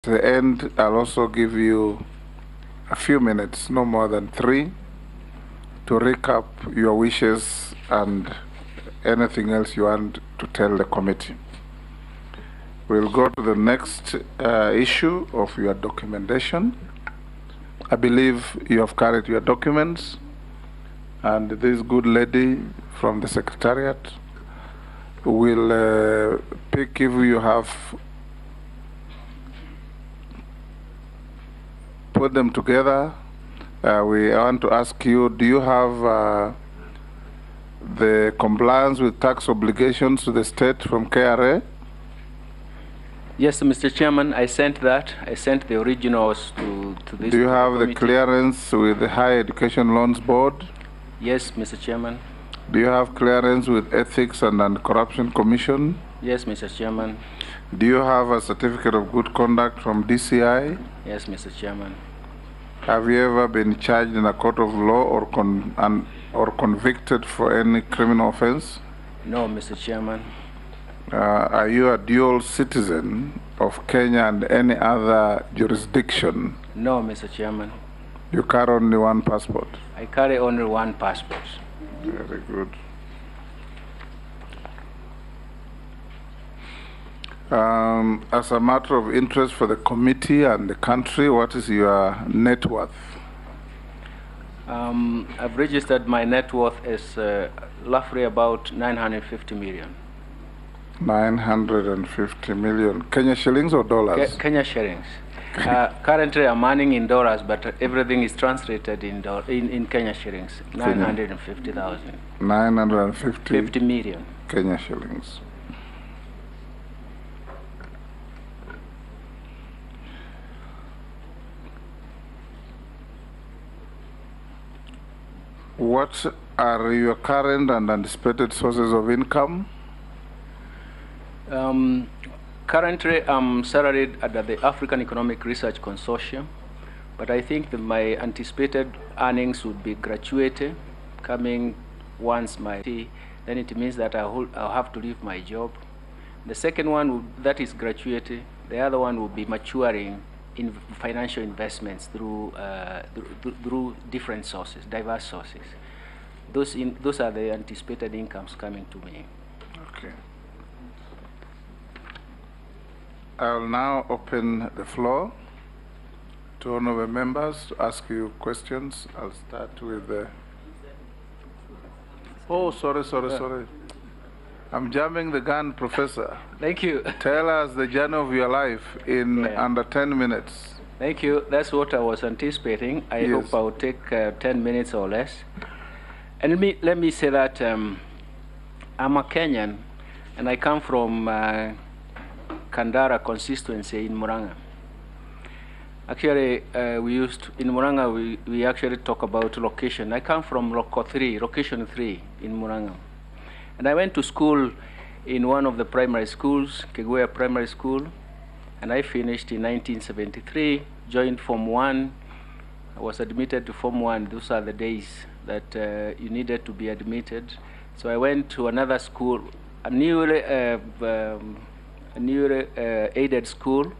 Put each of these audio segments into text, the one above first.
At the end, I'll also give you a few minutes, no more than 3, to recap your wishes and anything else you want to tell the committee. We'll go to the next issue of your documentation. I believe you have carried your documents, and this good lady from the Secretariat will pick if you have put them together. We want to ask you, do you have the compliance with tax obligations to the state from KRA? Yes, Mr. Chairman, I sent that. I sent the originals to this. Do you have committee. the clearance with the Higher Education Loans Board? Yes, Mr. Chairman. Do you have clearance with Ethics and Anti-Corruption Commission? Yes, Mr. Chairman. Do you have a certificate of good conduct from DCI? Yes, Mr. Chairman. Have you ever been charged in a court of law or convicted for any criminal offense? No, Mr. Chairman. Are you a dual citizen of Kenya and any other jurisdiction? No, Mr. Chairman. You carry only one passport? I carry only one passport. Very good. As a matter of interest for the committee and the country, what is your net worth? I've registered my net worth as roughly about 950 million. 950 million. Kenya shillings or dollars? Kenya shillings. Currently, I'm earning in dollars, but everything is translated in Kenya shillings. 950,000. 950 million. Kenya shillings. What are your current and anticipated sources of income? Currently, I'm salaried at the African Economic Research Consortium, but I think that my anticipated earnings would be gratuity coming once then it means that I'll have to leave my job. The second one, that is gratuity. The other one will be maturing in financial investments through different sources, diverse sources. Those are the anticipated incomes coming to me. Okay. I will now open the floor to honorable members to ask you questions. I'll start with the... Oh, sorry. I'm jamming the gun, Professor. Thank you. Tell us the journey of your life in under 10 minutes. Thank you. That's what I was anticipating. I hope I'll take 10 minutes or less. And let me say that I'm a Kenyan, and I come from Kandara constituency in Murang'a. Actually, in Murang'a, we actually talk about location. I come from location 3 in Murang'a. And I went to school in one of the primary schools, Keguya Primary School, and I finished in 1973, joined Form 1. I was admitted to Form 1. Those are the days that you needed to be admitted. So I went to another school, a newly aided school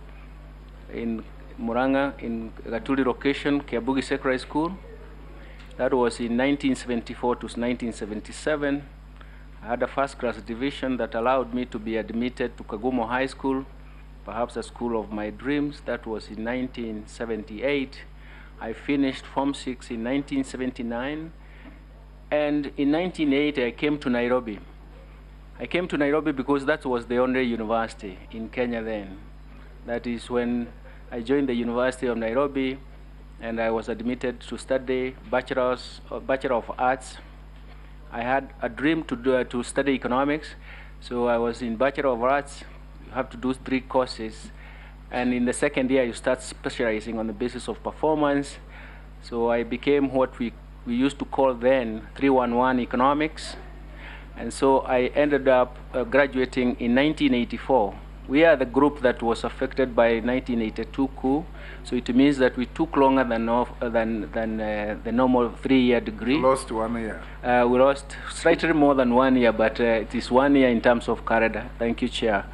in Murang'a, in Gatuli location, Kiabugi Secondary School. That was in 1974 to 1977. I had a first-class division that allowed me to be admitted to Kagumo High School, perhaps a school of my dreams. That was in 1978. I finished Form 6 in 1979. And in 1980, I came to Nairobi. I came to Nairobi because that was the only university in Kenya then. That is when I joined the University of Nairobi, and I was admitted to study Bachelor of Arts. I had a dream to study economics, so I was in Bachelor of Arts. You have to do 3 courses, and in the second year, you start specializing on the basis of performance. So I became what we used to call then 311 economics. And so I ended up graduating in 1984. We are the group that was affected by 1982 coup. So it means that we took longer than the normal 3-year degree. You lost 1 year. We lost slightly more than 1 year, but it is 1 year in terms of Canada. Thank you, Chair.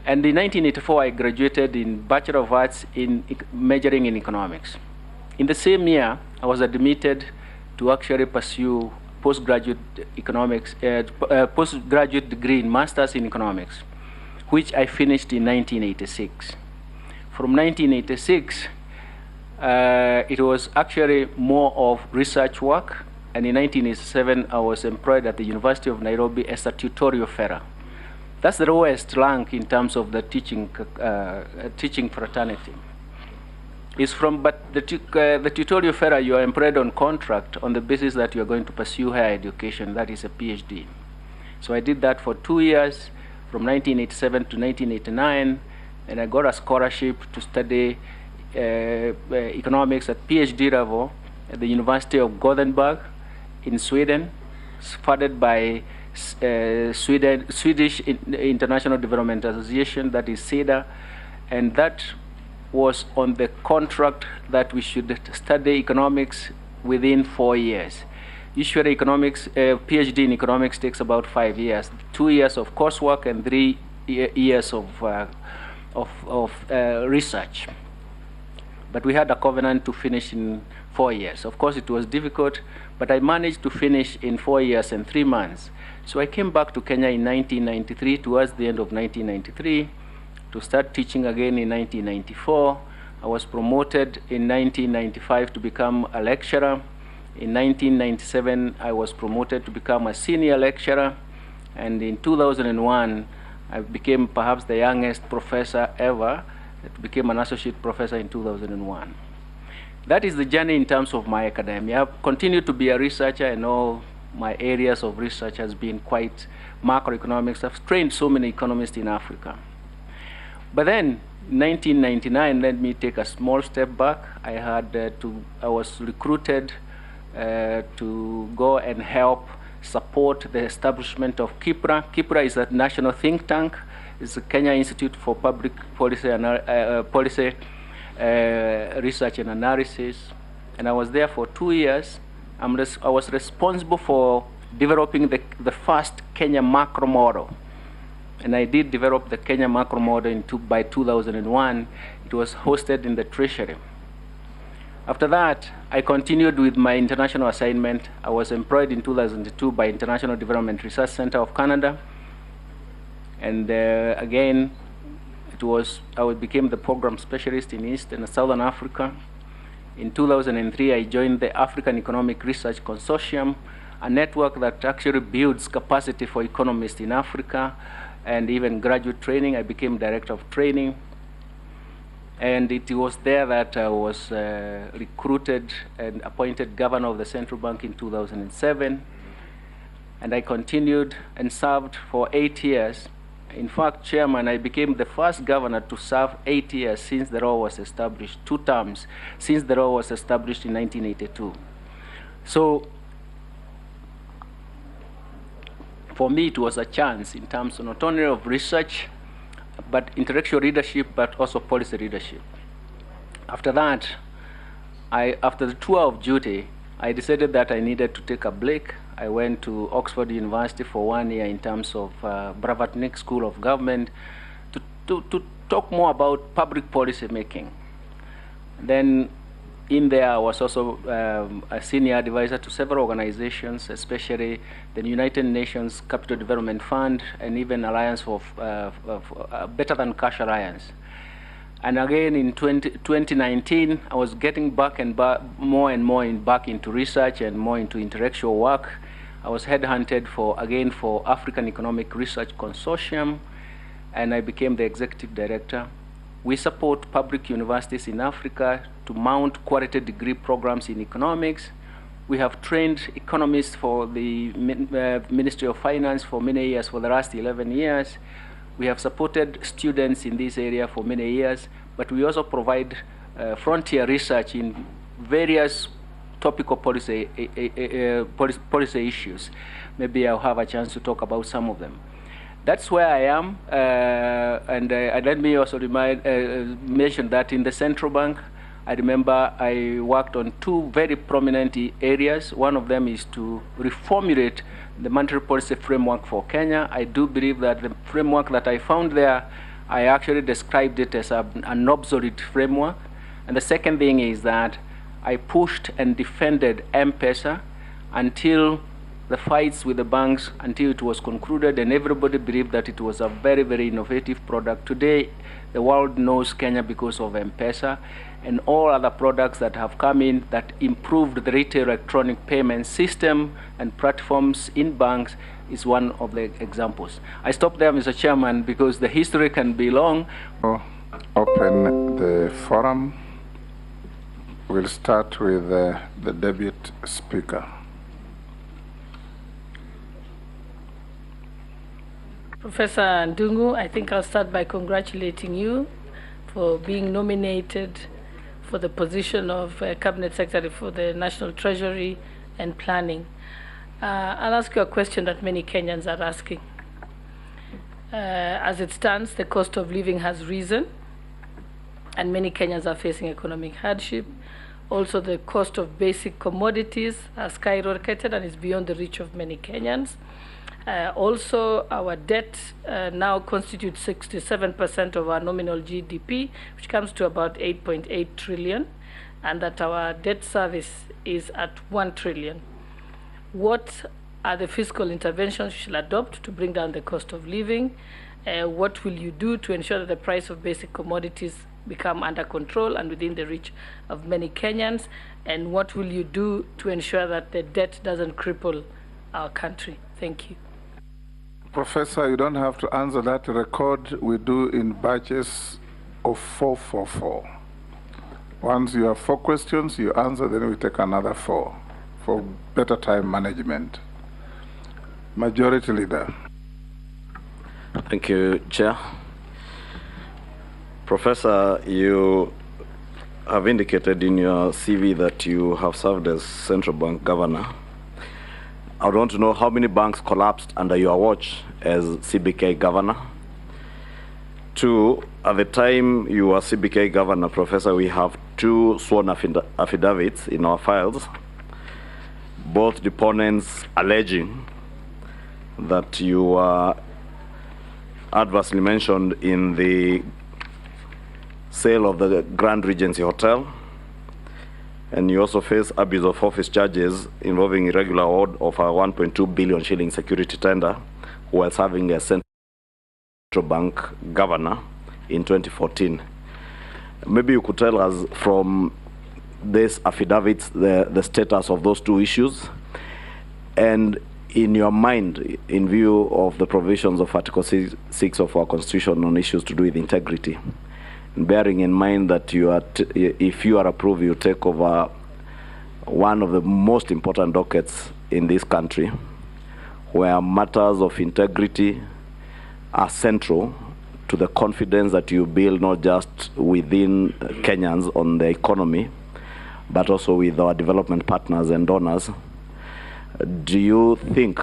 And in 1984, I graduated in Bachelor of Arts in majoring in economics. In the same year, I was admitted to actually pursue postgraduate economics, postgraduate degree in Masters in Economics, which I finished in 1986. From 1986, it was actually more of research work, and in 1987, I was employed at the University of Nairobi as a tutorial fellow. That's the lowest rank in terms of the teaching fraternity. But the tutorial fellow, you are employed on contract on the basis that you are going to pursue higher education, that is a PhD. So I did that for 2 years, from 1987 to 1989, and I got a scholarship to study economics at PhD level at the University of Gothenburg in Sweden, funded by Swedish International Development Association, that is SIDA, and that was on the contract that we should study economics within 4 years. Usually economics, PhD in economics takes about 5 years, 2 years of coursework and 3 years of research. But we had a covenant to finish in 4 years. Of course, it was difficult, but I managed to finish in 4 years and 3 months. So I came back to Kenya in 1993, towards the end of 1993, to start teaching again in 1994. I was promoted in 1995 to become a lecturer. In 1997, I was promoted to become a senior lecturer. And in 2001, I became perhaps the youngest professor ever. I became an associate professor in 2001. That is the journey in terms of my academia. I've continued to be a researcher, and all my areas of research has been quite macroeconomics. I've trained so many economists in Africa. But then, 1999, let me take a small step back. I was recruited to go and help support the establishment of KIPRA. KIPRA is a national think tank. It's the Kenya Institute for Public Policy Research and Analysis. And I was there for 2 years. I was responsible for developing the first Kenya macro model. And I did develop the Kenya macro model by 2001. It was hosted in the Treasury. After that, I continued with my international assignment. I was employed in 2002 by International Development Research Center of Canada. And again, I became the program specialist in East and Southern Africa. In 2003, I joined the African Economic Research Consortium, a network that actually builds capacity for economists in Africa, and even graduate training. I became director of training. And it was there that I was recruited and appointed governor of the central bank in 2007. And I continued and served for 8 years. In fact, chairman, I became the first governor to serve 8 years since the law was established, 2 terms, since the law was established in 1982. So, for me, it was a chance in terms of not only of research, but intellectual leadership, but also policy leadership. After that, after the tour of duty, I decided that I needed to take a break. I went to Oxford University for 1 year in terms of Bravatnik School of Government to talk more about public policy making. Then in there, I was also a senior advisor to several organizations, especially the United Nations Capital Development Fund and even Alliance for Better Than Cash Alliance. And again, in 2019, I was getting back and more into research and more into intellectual work. I was headhunted for African Economic Research Consortium, and I became the executive director. We support public universities in Africa to mount quality degree programs in economics. We have trained economists for the Ministry of Finance for many years, for the last 11 years. We have supported students in this area for many years, but we also provide frontier research in various topical policy issues. Maybe I'll have a chance to talk about some of them. That's where I am, and let me also mention that in the central bank, I remember I worked on 2 very prominent areas. One of them is to reformulate the monetary policy framework for Kenya. I do believe that the framework that I found there I actually described it as an obsolete framework. And the second thing is that I pushed and defended M-Pesa until the fights with the banks, until it was concluded, and everybody believed that it was a very, very innovative product. Today, the world knows Kenya because of M-Pesa, and all other products that have come in that improved the retail electronic payment system and platforms in banks is one of the examples. I stop there, Mr. Chairman, because the history can be long. Open the forum. We'll start with the Deputy Speaker. Professor Ndungu, I think I'll start by congratulating you for being nominated for the position of Cabinet Secretary for the National Treasury and Planning. I'll ask you a question that many Kenyans are asking. As it stands, the cost of living has risen, and many Kenyans are facing economic hardship. Also, the cost of basic commodities has skyrocketed and is beyond the reach of many Kenyans. Also, our debt now constitutes 67% of our nominal GDP, which comes to about 8.8 trillion, and that our debt service is at 1 trillion. What are the fiscal interventions you shall adopt to bring down the cost of living? What will you do to ensure that the price of basic commodities become under control and within the reach of many Kenyans? And what will you do to ensure that the debt doesn't cripple our country? Thank you. Professor, you don't have to answer that. Record we do in batches of 4. Once you have 4 questions, you answer, then we take another 4 for better time management. Majority Leader. Thank you, Chair. Professor, you have indicated in your CV that you have served as central bank governor. I would want to know how many banks collapsed under your watch as CBK governor. 2, at the time you were CBK governor, Professor, we have 2 sworn affidavits in our files, both deponents alleging that you were adversely mentioned in the sale of the Grand Regency Hotel, and you also face abuse of office charges involving irregular award of a 1.2 billion shilling security tender while serving as central bank governor in 2014. Maybe you could tell us from these affidavits the status of those 2 issues, and in your mind, in view of the provisions of Article 6 of our Constitution on issues to do with integrity, bearing in mind that if you are approved, you take over one of the most important dockets in this country, where matters of integrity are central to the confidence that you build not just within Kenyans on the economy, but also with our development partners and donors. Do you think,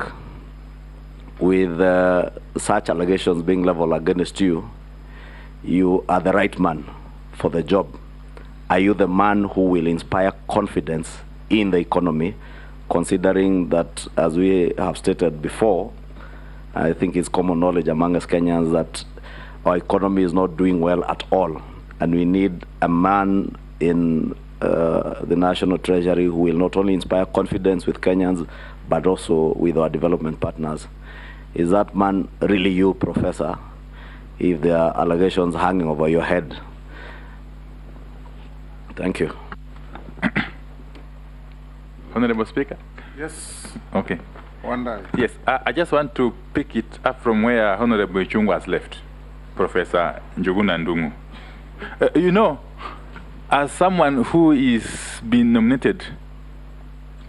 with such allegations being leveled against you, you are the right man for the job? Are you the man who will inspire confidence in the economy, considering that, as we have stated before, I think it's common knowledge among us Kenyans that our economy is not doing well at all, and we need a man in the National Treasury who will not only inspire confidence with Kenyans, but also with our development partners. Is that man really you, Professor, if there are allegations hanging over your head? Thank you. Honorable Speaker? Yes. Okay. Wanda. Yes, I just want to pick it up from where Honorable Chungu has left, Professor Njuguna Ndungu. You know, as someone who is being nominated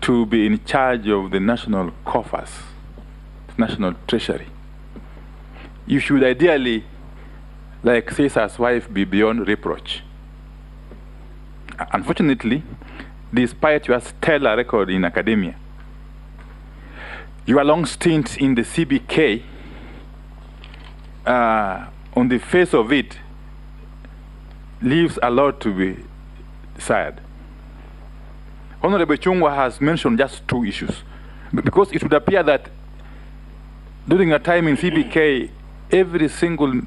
to be in charge of the national coffers, national treasury, you should ideally, like Caesar's wife, be beyond reproach. Unfortunately, despite your stellar record in academia, your long stint in the CBK, on the face of it, leaves a lot to be desired. Honorable Chungwa has mentioned just 2 issues, because it would appear that during a time in CBK, every single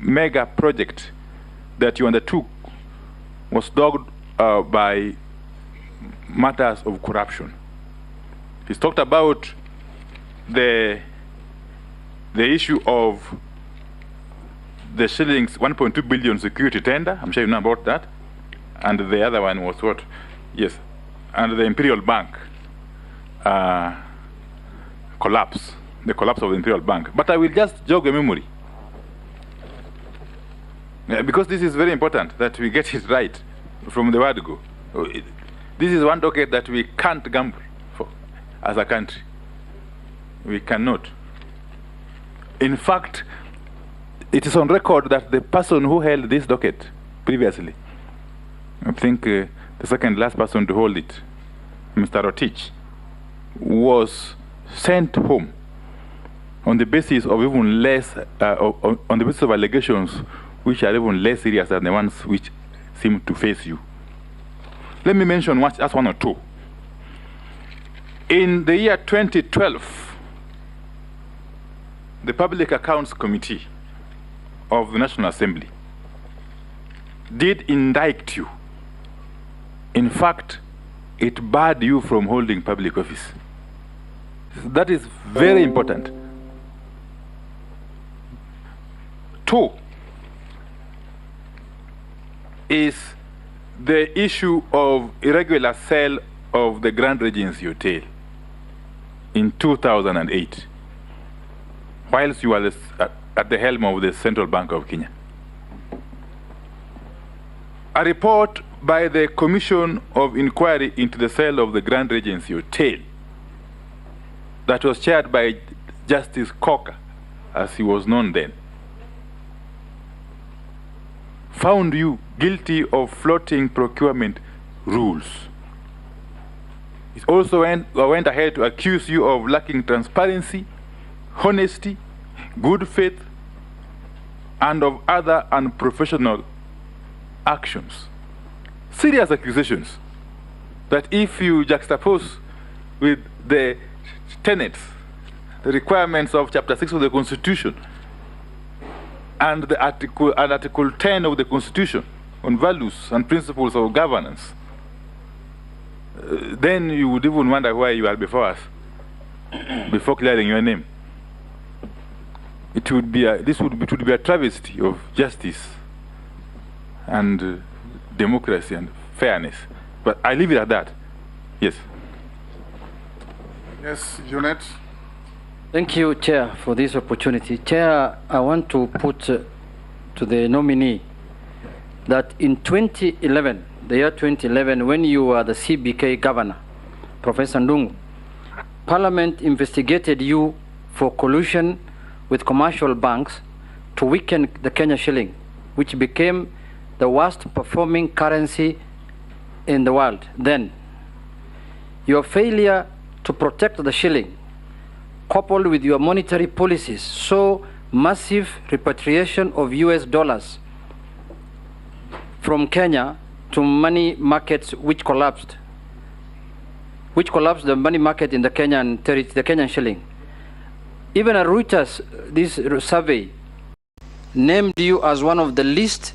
mega project that you undertook was dogged by matters of corruption. He's talked about the issue of the shillings 1.2 billion security tender. I'm sure you know about that. And the other one was what? Yes. And the Imperial Bank collapse, the collapse of the Imperial Bank. But I will just jog a memory. Because this is very important that we get it right from the word go. This is one docket that we can't gamble for as a country. We cannot. In fact, it is on record that the person who held this docket previously, I think the second last person to hold it, Mr. Rotich, was sent home on the basis of even less, on the basis of allegations which are even less serious than the ones which seem to face you. Let me mention just one or two. In the year 2012, the Public Accounts Committee of the National Assembly did indict you. In fact, it barred you from holding public office. That is very important. Two is the issue of irregular sale of the Grand Regency Hotel in 2008, whilst you were at the helm of the Central Bank of Kenya. A report by the Commission of Inquiry into the sale of the Grand Regency Hotel that was chaired by Justice Coker, as he was known then, found you guilty of flouting procurement rules. It also went ahead to accuse you of lacking transparency, honesty, good faith, and of other unprofessional actions. Serious accusations that if you juxtapose with the tenets, the requirements of Chapter 6 of the Constitution, and the Article 10 of the Constitution on values and principles of governance, then you would even wonder why you are before us, before clearing your name. It would be a travesty of justice and democracy and fairness. But I leave it at that. Yes. Yes, Junet. Thank you, Chair, for this opportunity. Chair, I want to put to the nominee that in 2011, the year 2011, when you were the CBK governor, Professor Ndungu, Parliament investigated you for collusion with commercial banks to weaken the Kenya shilling, which became the worst performing currency in the world then. Your failure to protect the shilling, coupled with your monetary policies, saw massive repatriation of US dollars from Kenya to money markets which collapsed the money market in the Kenyan territory, the Kenyan shilling. Even a Rutos, this survey, named you as one of the least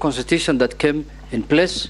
constitution that came in place